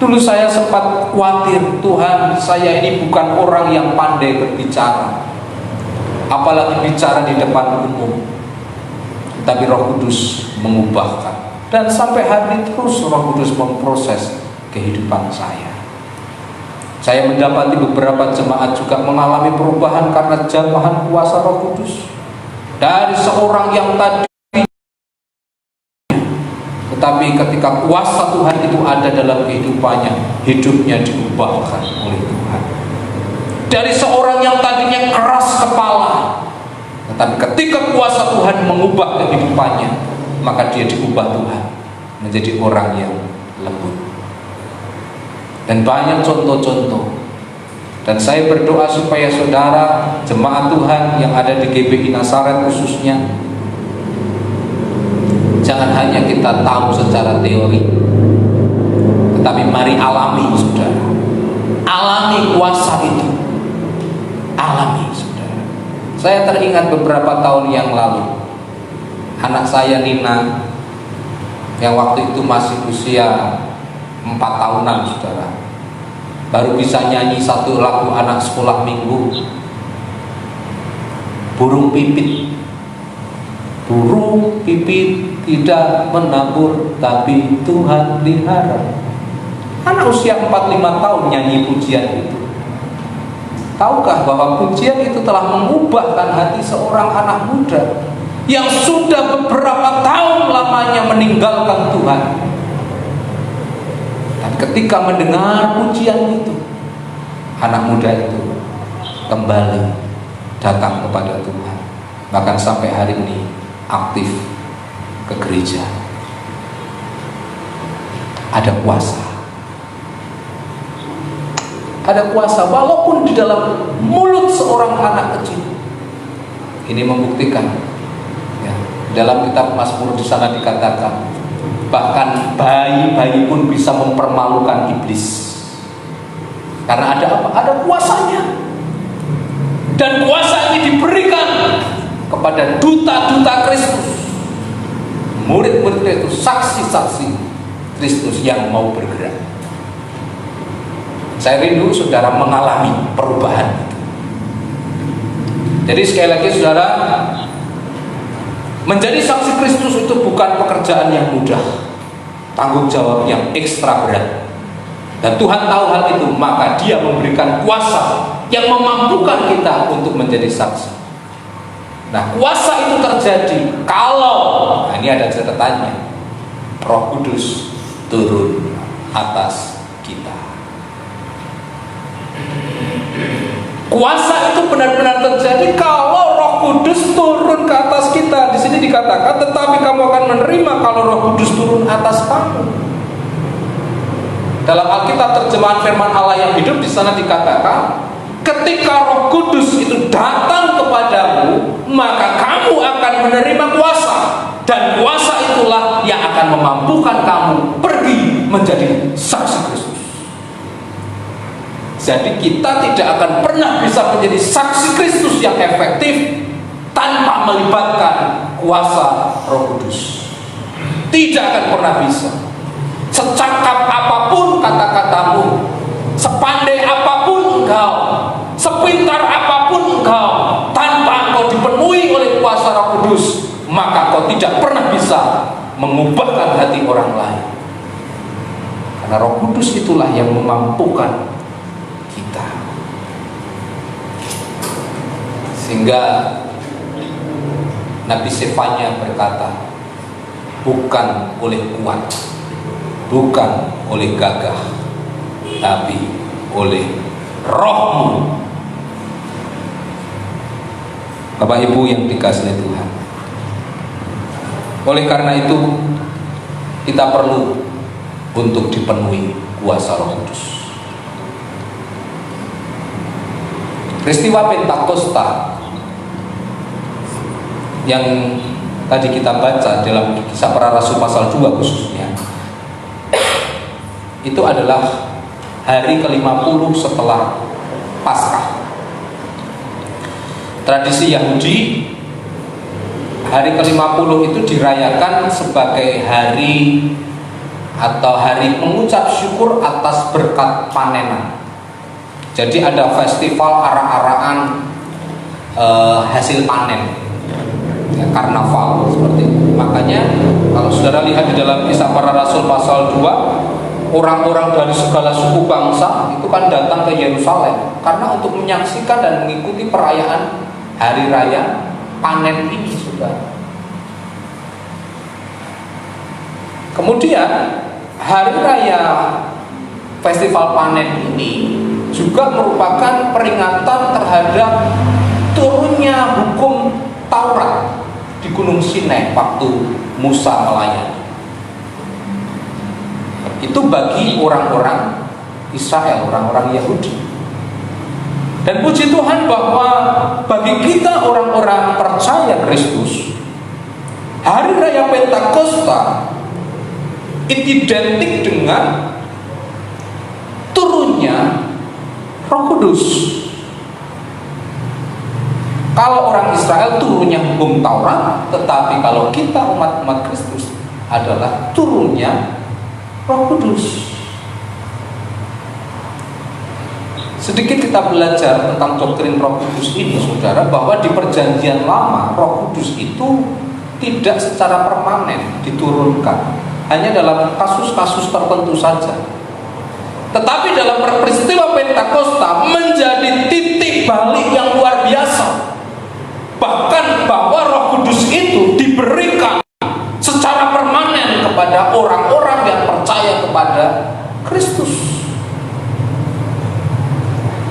Dulu saya sempat khawatir, Tuhan, saya ini bukan orang yang pandai berbicara, apalagi bicara di depan umum. Tapi Roh Kudus mengubahkan, dan sampai hari ini terus Roh Kudus memproses kehidupan saya. Saya mendapati beberapa jemaat juga mengalami perubahan karena jamahan kuasa Roh Kudus. Dari seorang yang tadi, tetapi ketika kuasa Tuhan itu ada dalam kehidupannya, hidupnya diubahkan oleh Tuhan. Dari seorang yang tadinya keras kepala, tetapi ketika kuasa Tuhan mengubah kehidupannya, maka dia diubah Tuhan menjadi orang yang lembut. Dan banyak contoh-contoh. Dan saya berdoa supaya saudara, jemaat Tuhan yang ada di GBI Nazaret khususnya, jangan hanya kita tahu secara teori, tetapi mari alami, saudara. Alami kuasa itu. Alami, saudara. Saya teringat beberapa tahun yang lalu, anak saya Nina, yang waktu itu masih usia 4 tahunan, saudara, baru bisa nyanyi satu lagu anak sekolah minggu, burung pipit. Burung pipit tidak menabur, tapi Tuhan pelihara. Anak usia 4-5 tahun nyanyi pujian itu. Tahukah bahwa pujian itu telah mengubahkan hati seorang anak muda yang sudah beberapa tahun lamanya meninggalkan Tuhan. Dan ketika mendengar pujian itu, anak muda itu kembali datang kepada Tuhan. Bahkan sampai hari ini aktif ke gereja. Ada kuasa. Ada kuasa walaupun di dalam mulut seorang anak kecil. Ini membuktikan, ya, dalam kitab Mazmur di sana dikatakan, bahkan bayi-bayi pun bisa mempermalukan iblis. Karena ada apa? Ada kuasanya. Dan kuasa ini diberikan kepada duta-duta Kristus, murid-murid Kristus, saksi-saksi Kristus yang mau bergerak. Saya rindu saudara mengalami perubahan itu. Jadi sekali lagi saudara, menjadi saksi Kristus itu bukan pekerjaan yang mudah, tanggung jawab yang ekstra berat. Dan Tuhan tahu hal itu, maka Dia memberikan kuasa yang memampukan kita untuk menjadi saksi. Nah, kuasa itu terjadi kalau, nah ini ada catatannya, Roh Kudus turun atas kita. Kuasa itu benar-benar terjadi kalau Roh Kudus turun ke atas kita. Di sini dikatakan, tetapi kamu akan menerima kalau Roh Kudus turun atas kamu. Dalam Alkitab terjemahan Firman Allah yang hidup di sana dikatakan, ketika Roh Kudus itu datang kepadamu, maka kamu akan menerima kuasa, dan kuasa itulah yang akan memampukan kamu pergi menjadi saksi Kristus. Jadi kita tidak akan pernah bisa menjadi saksi Kristus yang efektif tanpa melibatkan kuasa Roh Kudus. Tidak akan pernah bisa. Secakap apapun kata-katamu, sepandai apapun engkau, sepintar apapun engkau, tanpa engkau dipenuhi oleh kuasa Roh Kudus, maka kau tidak pernah bisa mengubahkan hati orang lain. Karena Roh Kudus itulah yang memampukan kita. Sehingga Nabi Sefanya berkata, bukan oleh kuat, bukan oleh gagah, tapi oleh Roh-Mu. Bapak Ibu yang dikasihi Tuhan, oleh karena itu kita perlu untuk dipenuhi kuasa Roh Kudus. Peristiwa Pentakosta yang tadi kita baca dalam Kisah Para Rasul pasal 2 khususnya, itu adalah hari ke-50 setelah Paskah. Tradisi Yahudi, hari ke-50 itu dirayakan sebagai hari atau hari mengucap syukur atas berkat panenan. Jadi ada festival arak-arakan hasil panen, ya, karnaval seperti itu. Makanya kalau saudara lihat di dalam Kisah Para Rasul pasal 2, orang-orang dari segala suku bangsa itu kan datang ke Yerusalem karena untuk menyaksikan dan mengikuti perayaan hari raya panen ini, saudara. Kemudian hari raya festival panen ini juga merupakan peringatan terhadap turunnya hukum Taurat di Gunung Sinai waktu Musa melayani. Itu bagi orang-orang Israel, orang-orang Yahudi. Dan puji Tuhan bahwa bagi kita orang-orang percaya Kristus, hari raya Pentakosta itu identik dengan turunnya Roh Kudus. Kalau orang Israel turunnya hukum Taurat, tetapi kalau kita umat-umat Kristus adalah turunnya Roh Kudus. Sedikit kita belajar tentang doktrin Roh Kudus ini, saudara, bahwa di Perjanjian Lama Roh Kudus itu tidak secara permanen diturunkan, hanya dalam kasus-kasus tertentu saja. Tetapi dalam peristiwa Pentakosta menjadi titik balik yang luar biasa. Bahkan bahwa Roh Kudus itu diberikan secara permanen kepada orang-orang yang percaya kepada Kristus.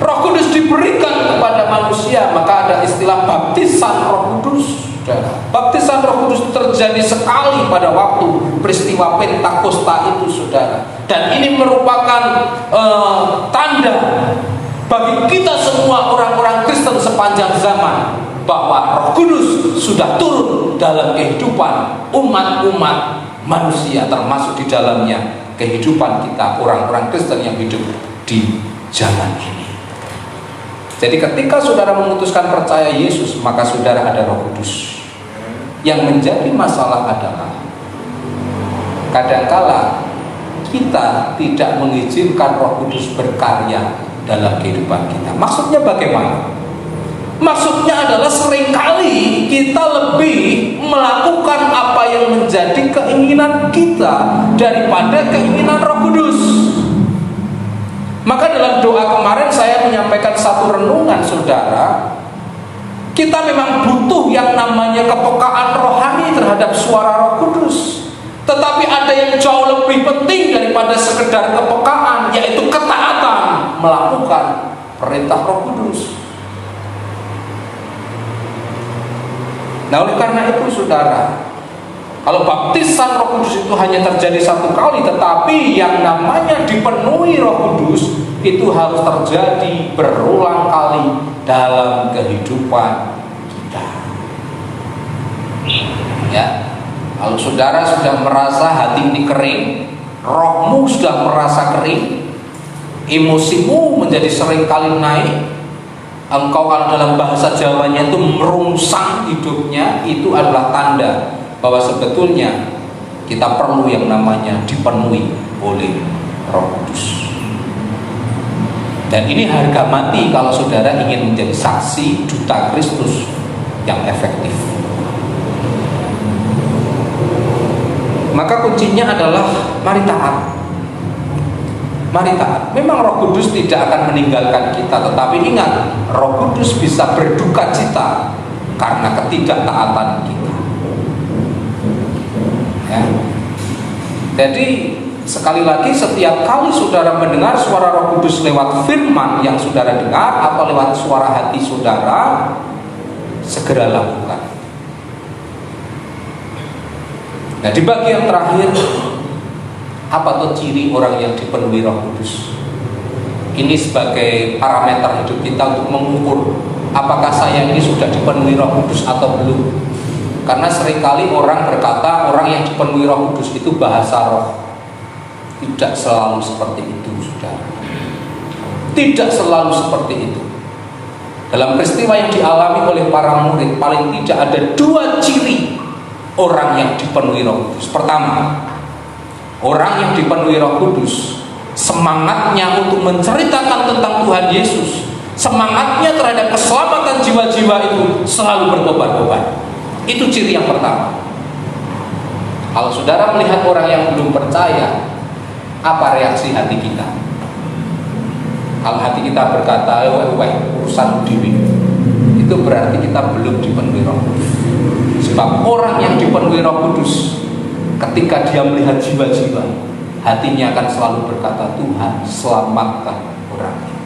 Roh Kudus diberikan kepada manusia, maka ada istilah baptisan Roh Kudus. Baptisan Roh Kudus terjadi sekali pada waktu peristiwa Pentakosta itu, saudara. Dan ini merupakan tanda bagi kita semua orang-orang Kristen sepanjang zaman bahwa Roh Kudus sudah turun dalam kehidupan umat-umat manusia, termasuk di dalamnya kehidupan kita orang-orang Kristen yang hidup di zaman ini. Jadi ketika saudara memutuskan percaya Yesus, maka saudara ada Roh Kudus. Yang menjadi masalah adalah kadangkala kita tidak mengizinkan Roh Kudus berkarya dalam kehidupan kita. Maksudnya bagaimana? Maksudnya adalah seringkali kita lebih melakukan apa yang menjadi keinginan kita daripada keinginan Roh Kudus. Maka dalam doa kemarin saya menyampaikan satu renungan, saudara. Kita memang butuh yang namanya kepekaan rohani terhadap suara Roh Kudus. Tetapi ada yang jauh lebih penting daripada sekedar kepekaan, yaitu ketaatan melakukan perintah Roh Kudus. Nah, oleh karena itu, saudara, kalau baptisan Roh Kudus itu hanya terjadi satu kali, tetapi yang namanya dipenuhi Roh Kudus itu harus terjadi berulang kali dalam kehidupan kita. Ya, kalau saudara sudah merasa hati ini kering, rohmu sudah merasa kering, emosimu menjadi sering kali naik, engkau kalau dalam bahasa Jawanya itu merungsang hidupnya, itu adalah tanda bahwa sebetulnya kita perlu yang namanya dipenuhi oleh Roh Kudus. Dan ini harga mati kalau saudara ingin menjadi saksi duta Kristus yang efektif. Maka kuncinya adalah mari taat. Mari taat. Memang Roh Kudus tidak akan meninggalkan kita, tetapi ingat, Roh Kudus bisa berduka cita karena ketidaktaatan kita. Ya. Jadi sekali lagi, setiap kali saudara mendengar suara Roh Kudus lewat firman yang saudara dengar atau lewat suara hati saudara, segera lakukan. Nah, di bagian terakhir, Apa tuh ciri orang yang dipenuhi Roh Kudus? Ini sebagai parameter hidup kita untuk mengukur apakah saya ini sudah dipenuhi Roh Kudus atau belum. Karena seringkali orang berkata orang yang dipenuhi Roh Kudus itu bahasa roh. Tidak selalu seperti itu, saudara. Tidak selalu seperti itu. Dalam peristiwa yang dialami oleh para murid, paling tidak ada 2 ciri orang yang dipenuhi Roh Kudus. Pertama, orang yang dipenuhi Roh Kudus semangatnya untuk menceritakan tentang Tuhan Yesus, semangatnya terhadap keselamatan jiwa-jiwa itu selalu berkobar-kobar. Itu ciri yang pertama. Kalau saudara melihat orang yang belum percaya, apa reaksi hati kita? Kalau hati kita berkata, urusan dewi, itu berarti kita belum dipenuhi Roh Kudus. Sebab orang yang dipenuhi Roh Kudus, ketika dia melihat jiwa-jiwa, hatinya akan selalu berkata, Tuhan selamatkan orang itu.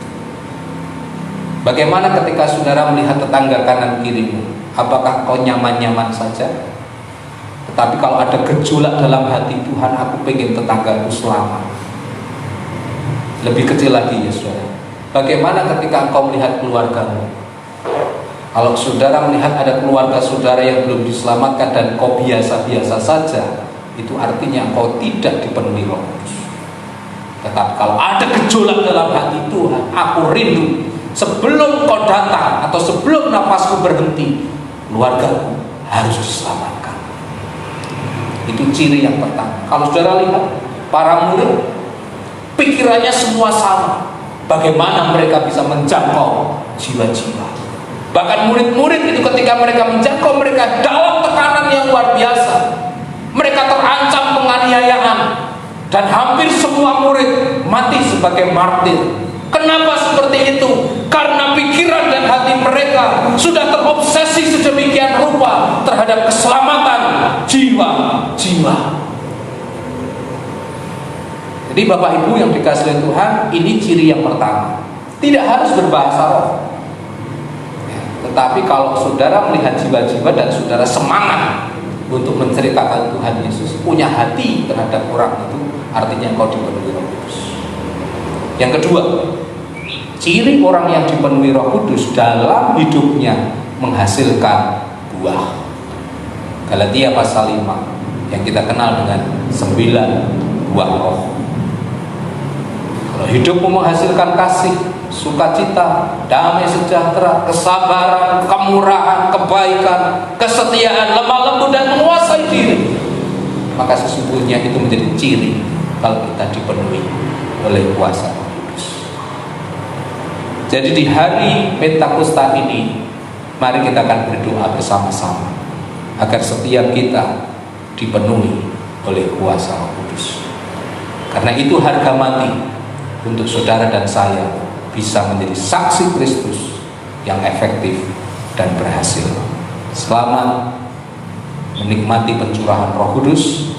Bagaimana ketika saudara melihat tetangga kanan kirimu? Apakah kau nyaman-nyaman saja? Tetapi kalau ada gejolak dalam hati, Tuhan aku pengen tetanggaku selamat. Lebih kecil lagi ya saudara, bagaimana ketika engkau melihat keluargamu? Kalau saudara melihat ada keluarga saudara yang belum diselamatkan dan kau biasa-biasa saja, itu artinya kau tidak dipenuhi Roh Kudus. Tetapi kalau ada gejolak dalam hati, Tuhan, aku rindu sebelum kau datang atau sebelum napasku berhenti, keluargaku harus diselamatkan. Itu ciri yang pertama. Kalau saudara lihat para murid, pikirannya semua sama. Bagaimana mereka bisa menjangkau jiwa-jiwa? Bahkan murid-murid itu ketika mereka menjangkau, mereka dalam tekanan yang luar biasa. Mereka terancam penganiayaan dan hampir semua murid mati sebagai martir. Kenapa seperti itu? Karena pikiran dan hati mereka sudah terobsesi sedemikian rupa terhadap keselamatan jiwa-jiwa. Jadi Bapak Ibu yang dikasihi Tuhan, ini ciri yang pertama. Tidak harus berbahasa roh. Tetapi kalau saudara melihat jiwa-jiwa dan saudara semangat untuk menceritakan Tuhan Yesus, punya hati terhadap orang itu, artinya engkau dipenuhi Roh Kudus. Yang kedua, ciri orang yang dipenuhi Roh Kudus dalam hidupnya menghasilkan buah. Galatia pasal 5 yang kita kenal dengan 9 buah roh. Kalau hidupmu menghasilkan kasih, sukacita, damai sejahtera, kesabaran, kemurahan, kebaikan, kesetiaan, lemah lembut dan menguasai diri, maka sesungguhnya itu menjadi ciri kalau kita dipenuhi oleh kuasa Roh Kudus. Jadi di hari Pentakosta ini, mari kita akan berdoa bersama-sama agar setiap kita dipenuhi oleh kuasa Roh Kudus. Karena itu harga mati untuk saudara dan saya bisa menjadi saksi Kristus yang efektif dan berhasil. Selamat menikmati pencurahan Roh Kudus.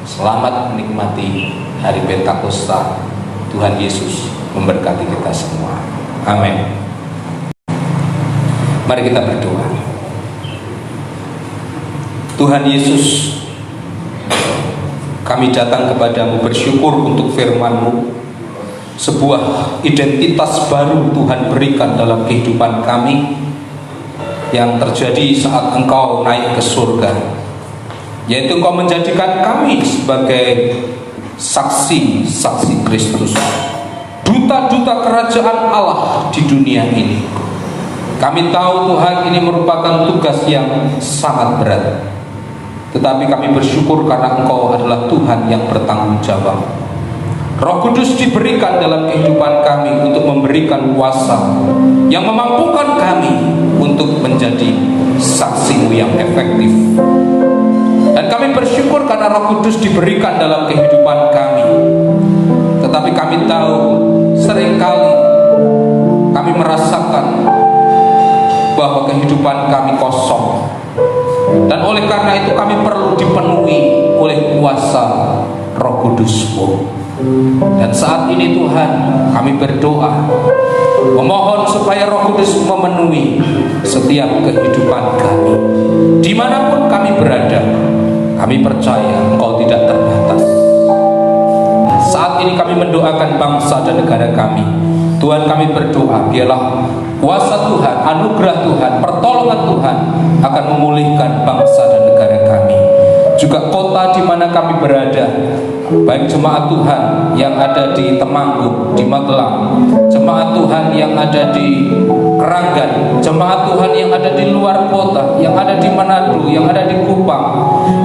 Selamat menikmati hari Pentakosta. Tuhan Yesus memberkati kita semua. Amin. Mari kita berdoa. Tuhan Yesus, kami datang kepadamu bersyukur untuk firman-Mu. Sebuah identitas baru Tuhan berikan dalam kehidupan kami yang terjadi saat Engkau naik ke surga, yaitu Engkau menjadikan kami sebagai saksi-saksi Kristus, duta-duta kerajaan Allah di dunia ini. Kami tahu Tuhan ini merupakan tugas yang sangat berat, tetapi kami bersyukur karena Engkau adalah Tuhan yang bertanggung jawab. Roh Kudus diberikan dalam kehidupan kami untuk memberikan kuasa yang memampukan kami untuk menjadi saksi-Mu yang efektif. Dan kami bersyukur karena Roh Kudus diberikan dalam kehidupan kami. Tetapi kami tahu seringkali kami merasakan bahwa kehidupan kami kosong. Dan oleh karena itu kami perlu dipenuhi oleh kuasa Roh Kudus-Mu. Dan saat ini Tuhan, kami berdoa memohon supaya Roh Kudus memenuhi setiap kehidupan kami. Dimanapun kami berada, kami percaya Engkau tidak terbatas. kami mendoakan bangsa dan negara kami. Tuhan, kami berdoa, biarlah kuasa Tuhan, anugerah Tuhan, pertolongan Tuhan akan memulihkan bangsa dan negara kami. Juga kota di mana kami berada, baik jemaat Tuhan yang ada di Temanggung, di Magelang, jemaat Tuhan yang ada di Keranggan, jemaat Tuhan yang ada di luar kota, yang ada di Manado, yang ada di Kupang,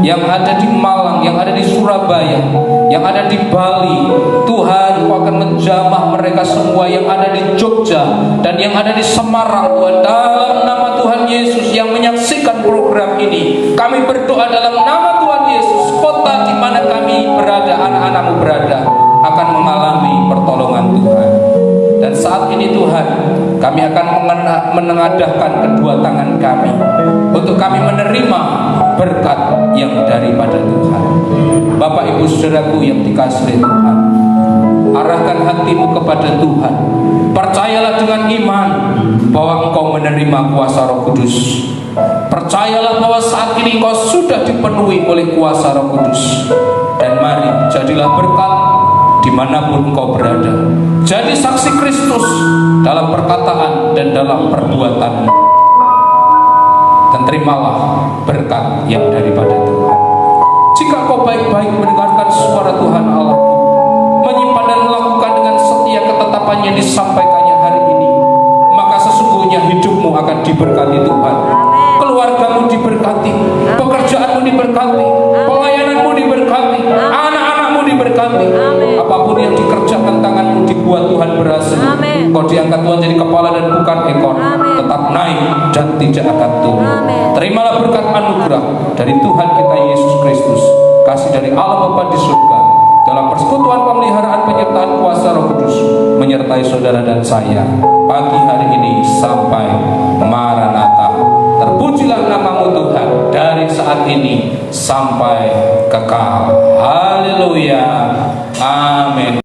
yang ada di Malang, yang ada di Surabaya, yang ada di Bali. Tuhan, Kau akan menjamah mereka semua yang ada di Jogja dan yang ada di Semarang. Tuhan, dalam nama Tuhan Yesus yang menyaksikan program ini, kami berdoa dalam nama Tuhan Yesus, kota di mana kami berada, anak-anak-Mu berada, akan mengalami pertolongan Tuhan. Dan saat ini Tuhan, kami akan menengadahkan kedua tangan kami untuk kami menerima berkat yang daripada Tuhan. Bapak Ibu Saudaraku yang dikasihi Tuhan, arahkan hatimu kepada Tuhan. Percayalah dengan iman bahwa engkau menerima kuasa Roh Kudus. Percayalah bahwa saat ini engkau sudah dipenuhi oleh kuasa Roh Kudus. Dan mari jadilah berkat dimanapun engkau berada. Jadi saksi Kristus dalam perkataan dan dalam perbuatanmu. Dan terimalah berkat yang daripada Tuhan. Jika kau baik-baik mendengarkan suara Tuhan Allah, menyimpan dan melakukan dengan setia ketetapan yang disampaikannya hari ini, maka sesungguhnya hidupmu akan diberkati Tuhan. Keluargamu diberkati, pekerjaanmu diberkati, pelayananmu diberkati, anak-anakmu diberkati. Apapun yang dikerjakan tanganmu dibuat Tuhan berhasil. Kau diangkat Tuhan jadi kepala dan bukan ekor, tetap naik dan tidak akan turun. Terimalah berkat anugerah dari Tuhan kita Yesus Kristus, kasih dari Allah Bapa di surga, dalam persekutuan pemeliharaan penyertaan kuasa Roh Kudus menyertai saudara dan saya pagi hari ini sampai Maranatha. Terpujilah namamu Tuhan dari saat ini sampai kekal. Haleluya. Amin.